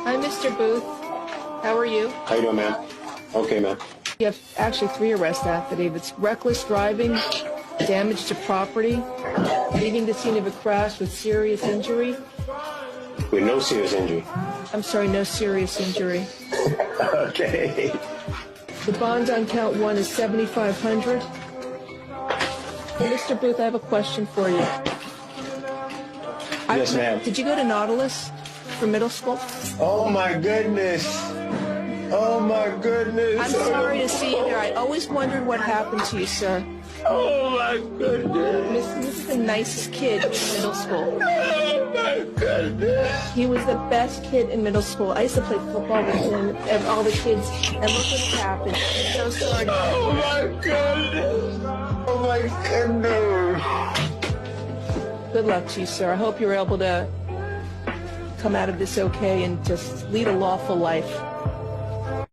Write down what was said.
Hi, Mr. Booth. How are you? How you doing, man? Okay, man. You have actually 3 arrest affidavits. Reckless driving, damage to property, leaving the scene of a crash with serious injury. With no serious injury. I'm sorry, no serious injury. Okay. The bond on count 1 is $7,500. Mr. Booth, I have a question for you. Yes, ma'am. Did you go to Nautilus for middle school? Oh, my goodness. Oh, my goodness. I'm sorry to see you there. I always wondered what happened to you, sir. Oh, my goodness. This is the nicest kid in middle school. Oh, my goodness. He was the best kid in middle school. I used to play football with him and all the kids, and look what happened. I'm so sorry. Oh, my goodness. Oh, my goodness. Good luck to you, sir. I hope you're able to come out of this okay and just lead a lawful life.